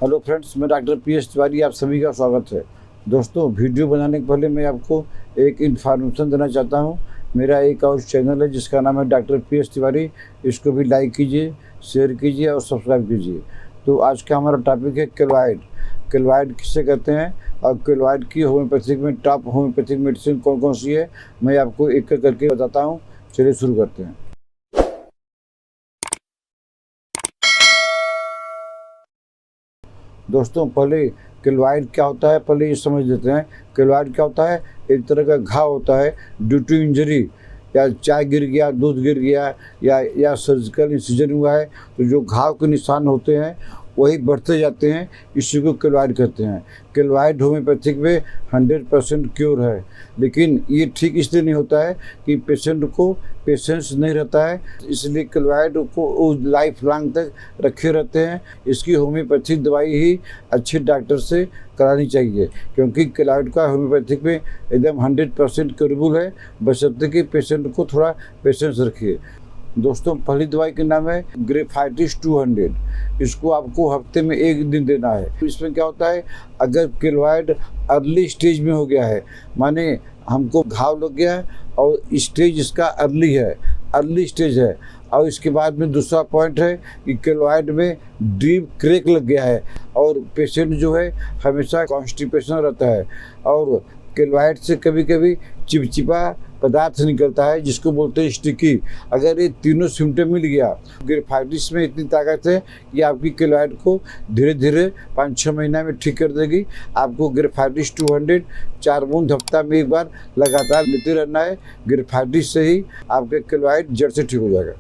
Hello friends, मैं doctor P S Tiwari, आप सभी का स्वागत है। दोस्तों, वीडियो बनाने के पहले मैं आपको एक इन्फॉर्मेशन देना चाहता हूं। मेरा एक और चैनल है जिसका नाम है डॉक्टर पी एस तिवारी। इसको भी लाइक कीजिए, शेयर कीजिए और सब्सक्राइब कीजिए। तो आज का हमारा टॉपिक है केलोइड। केलोइड किसे कहते हैं और केलोइड की होम्योपैथिक में टॉप होम्योपैथिक मेडिसिन कौन कौन सी है, मैं आपको एक एक करके बताता हूँ। चलिए शुरू करते हैं। दोस्तों, पहले केलोइड क्या होता है पहले ये समझ लेते हैं। केलोइड क्या होता है? एक तरह का घाव होता है ड्यू टू इंजरी, या चाय गिर गया, दूध गिर गया, या सर्जिकल इंसिजन हुआ है, तो जो घाव के निशान होते हैं वही बढ़ते जाते हैं, इसी को केलोइड कहते हैं। केलोइड होम्योपैथिक में 100% क्योर है, लेकिन ये ठीक इसलिए नहीं होता है कि पेशेंट को पेशेंस नहीं रहता है, इसलिए केलोइड को लाइफ लॉन्ग तक रखे रहते हैं। इसकी होम्योपैथिक दवाई ही अच्छे डॉक्टर से करानी चाहिए, क्योंकि केलोइड का होम्योपैथिक में एकदम 100% क्योरेबल है, बशर्ते कि पेशेंट को थोड़ा पेशेंस रखिए। दोस्तों, पहली दवाई का नाम है ग्रेफाइटिस 200। इसको आपको हफ्ते में 1 दिन देना है। इसमें क्या होता है, अगर केलोइड अर्ली स्टेज में हो गया है, माने हमको घाव लग गया है और स्टेज इसका अर्ली स्टेज है, और इसके बाद में दूसरा पॉइंट है कि केलोइड में डीप क्रैक लग गया है और पेशेंट जो है हमेशा कॉन्स्टिपेशन रहता है, और केलोइड से कभी कभी चिपचिपा पदार्थ निकलता है जिसको बोलते हैं स्टिकी। अगर ये तीनों सिम्टम मिल गया, ग्रेफाइटिस में इतनी ताकत है कि आपकी केलोइड को धीरे धीरे 5-6 महीना में ठीक कर देगी। आपको ग्रेफाइटिस 200 4 बूंद हफ्ता में 1 बार लगातार लेते रहना है। ग्रेफाइटिस से ही आपके केलोइड जड़ से ठीक हो जाएगा।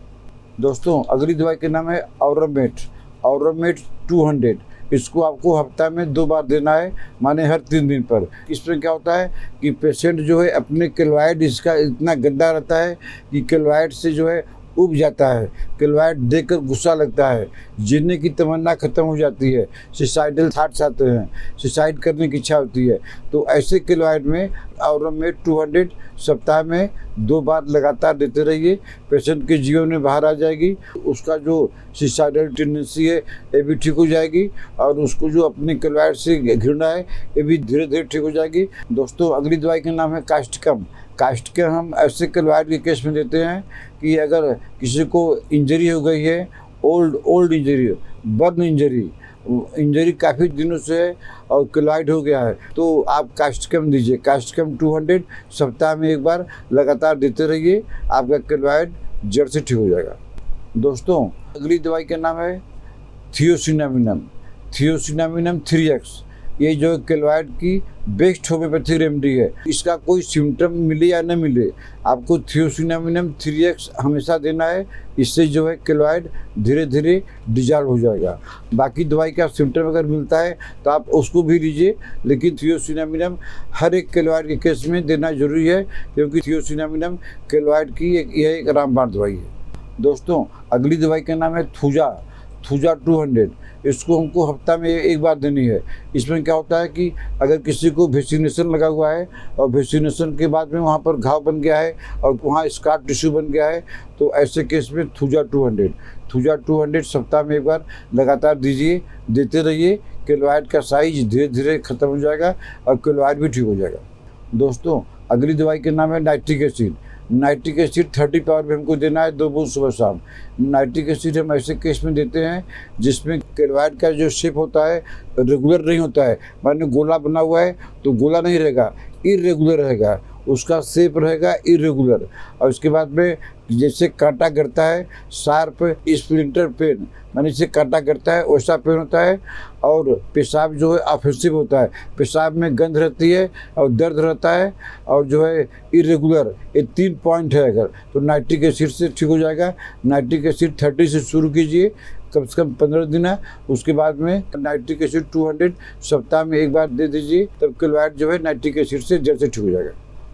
दोस्तों, अगली दवाई का नाम है औरोमेट 200। इसको आपको हफ्ता में 2 बार देना है, माने हर 3 दिन पर। इसमें क्या होता है कि पेशेंट जो है अपने केलोइड इसका इतना गंदा रहता है कि केलोइड से जो है उब जाता है, केलोइड देखकर गुस्सा लगता है, जीने की तमन्ना खत्म हो जाती है, सुसाइडल थॉट्स आते हैं, सुसाइड करने की इच्छा होती है। तो ऐसे केलोइड में औरोमेट 200 सप्ताह में 2 बार लगातार देते रहिए। पेशेंट के जीवन में बाहर आ जाएगी, उसका जो सुसाइडल टेंडेंसी है ये भी ठीक हो जाएगी, और उसको जो अपने केलोइड से घृणा है ये भी धीरे धीरे ठीक हो जाएगी। दोस्तों, अगली दवाई का नाम है कास्टिकम। हम ऐसे केलोइड के केस में देते हैं कि अगर किसी को इंजरी हो गई है, ओल्ड इंजरी, बर्न इंजरी काफ़ी दिनों से है और केलोइड हो गया है, तो आप कास्टिकम दीजिए। कास्टिकम 200 सप्ताह में 1 बार लगातार देते रहिए, आपका केलोइड जड़ से ठीक हो जाएगा। दोस्तों, अगली दवाई का नाम है थियोसिनामिनम 3x। ये जो केलोइड की बेस्ट होम्योपैथिक रेमेडी है। इसका कोई सिम्टम मिले या न मिले, आपको थियोसिनामिनम 3x हमेशा देना है। इससे जो है केलोइड धीरे धीरे डिजॉल्व हो जाएगा। बाकी दवाई का सिम्टम अगर मिलता है तो आप उसको भी लीजिए, लेकिन थियोसिनामिनम हर एक केलोइड के केस में देना जरूरी है, क्योंकि थियोसिनामिनम केलोइड की एक रामबाण दवाई है। दोस्तों, अगली दवाई का नाम है थूजा 200। इसको हमको हफ्ता में 1 बार देनी है। इसमें क्या होता है कि अगर किसी को वैक्सीनेशन लगा हुआ है और वैक्सीनेशन के बाद में वहाँ पर घाव बन गया है और वहाँ स्कार टिश्यू बन गया है, तो ऐसे केस में थूजा 200 सप्ताह में 1 बार लगातार देते रहिए। केलोइड का साइज धीरे धीरे खत्म हो जाएगा और केलोइड भी ठीक हो जाएगा। दोस्तों, अगली दवाई का नाम है नाइट्रिक एसिड 30 पावर में हमको देना है 2 बूंद सुबह शाम। नाइट्रिक एसिड हम ऐसे केस में देते हैं जिसमें केलोइड का जो शेप होता है रेगुलर नहीं होता है, माने गोला बना हुआ है तो गोला नहीं रहेगा, इरेगुलर रहेगा, उसका शेप रहेगा इरेगुलर। और उसके बाद में जैसे कांटा गिरता है, शार्प स्प्लिंटर पेन, माने जैसे कांटा गिरता है वैसा पेन होता है, और पेशाब जो है ऑफेंसिव होता है, पेशाब में गंध रहती है और दर्द रहता है, और जो है इरेगुलर। ये 3 पॉइंट है अगर, तो नाइट्रिक एसिड से ठीक हो जाएगा। नाइट्रिक एसिड 30 से शुरू कीजिए, कम से कम 15 दिन है। उसके बाद में नाइट्रिक एसिड 200 सप्ताह में 1 बार दे दीजिए, तब केलोइड जो है नाइट्रिक एसिड से जड़ से ठीक हो जाएगा।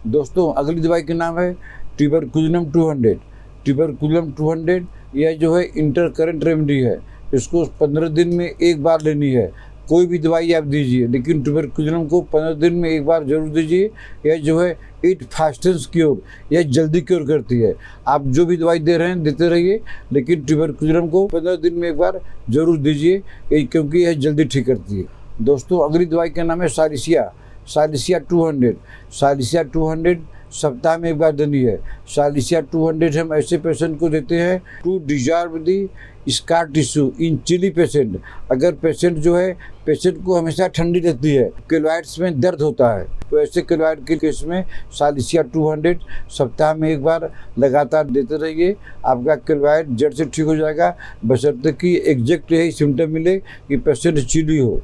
दोस्तों, अगली दवाई का नाम है ट्यूबरकुलिनम 200। यह जो है इंटरकरेंट रेमेडी है। इसको 15 दिन में 1 बार लेनी है। कोई भी दवाई आप दीजिए, लेकिन ट्यूबरकुलोसिस को 15 दिन में एक बार जरूर दीजिए। यह जो है इट फास्टेस्ट क्योर, यह जल्दी क्योर करती है। आप जो भी दवाई दे रहे हैं देते रहिए, लेकिन ट्यूबरकुलोसिस को 15 दिन में एक बार जरूर दीजिए, क्योंकि यह जल्दी ठीक करती है। दोस्तों अगली दवाई का नाम है सालिसिया 200। सालिसिया 200 सप्ताह में एक बार देनी है। सालिसिया 200 हम ऐसे पेशेंट को देते हैं to dissolve the scar tissue in chilly patient. अगर पेशेंट जो है, पेशेंट को हमेशा ठंडी रहती है, केलॉइड्स में दर्द होता है, तो ऐसे केलॉइड के केस में सालिसिया 200 सप्ताह में एक बार लगातार देते रहिए। आपका केलॉइड जड़ से ठीक हो जाएगा, बशर्ते कि एग्जैक्ट यही सिम्टम मिले कि पेशेंट चिली हो।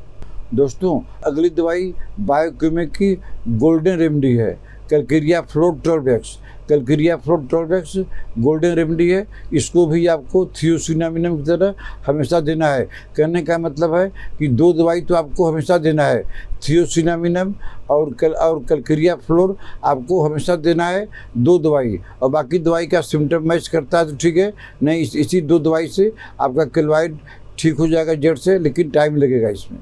दोस्तों अगली दवाई बायोकेमिक की गोल्डन रेमेडी है, Calcarea floor 12x। Calcarea floor 12x golden remedy है। इसको भी आपको थियोसिनामिनम की तरह हमेशा देना है। कहने का मतलब है कि 2 दवाई तो आपको हमेशा देना है, थियोसिनामिनम और कैलकेरिया फ्लोर आपको हमेशा देना है, 2 दवाई। और बाकी दवाई का सिम्टम मैच करता है तो ठीक है, नहीं इसी 2 दवाई से आपका केलॉइड ठीक हो जाएगा जड़ से, लेकिन टाइम लगेगा इसमें।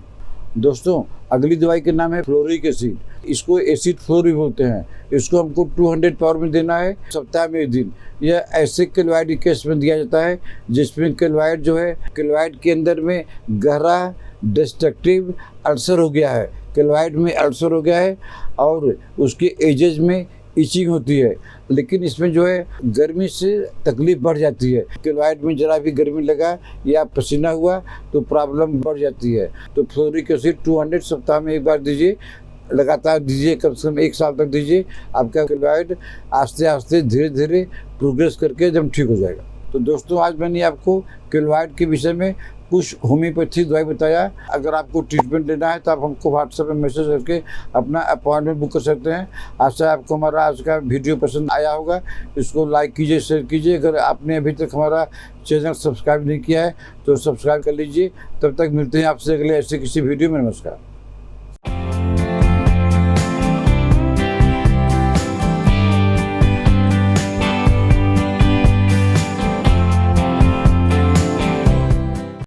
दोस्तों अगली दवाई का नाम है फ्लोरिक एसिड। इसको एसिड फ्लोर भी बोलते हैं। इसको हमको 200 पावर में देना है, सप्ताह में 1 दिन। यह ऐसे केलॉइड केस में दिया जाता है जिसमें केलॉइड जो है, केलॉइड के अंदर में गहरा डिस्ट्रक्टिव अल्सर हो गया है, केलॉइड में अल्सर हो गया है और उसके एजेज में इचिंग होती है। लेकिन इसमें जो है गर्मी से तकलीफ बढ़ जाती है। केलॉइड में जरा भी गर्मी लगा या पसीना हुआ तो प्रॉब्लम बढ़ जाती है। तो फ्लोरिक एसिड 200 सप्ताह में एक बार दीजिए, लगातार दीजिए, कम से कम 1 साल तक दीजिए। आपका केलॉइड आस्ते आस्ते धीरे धीरे प्रोग्रेस करके एकदम ठीक हो जाएगा। तो दोस्तों आज मैंने आपको केलॉइड के विषय में कुछ होम्योपैथी दवाई बताया। अगर आपको ट्रीटमेंट लेना है तो आप हमको व्हाट्सएप में मैसेज करके अपना अपॉइंटमेंट बुक कर सकते हैं। आशा आपको हमारा आज का वीडियो पसंद आया होगा। इसको लाइक कीजिए, शेयर कीजिए। अगर आपने अभी तक हमारा चैनल सब्सक्राइब नहीं किया है तो सब्सक्राइब कर लीजिए। तब तक मिलते हैं आपसे अगले ऐसे किसी वीडियो में। नमस्कार।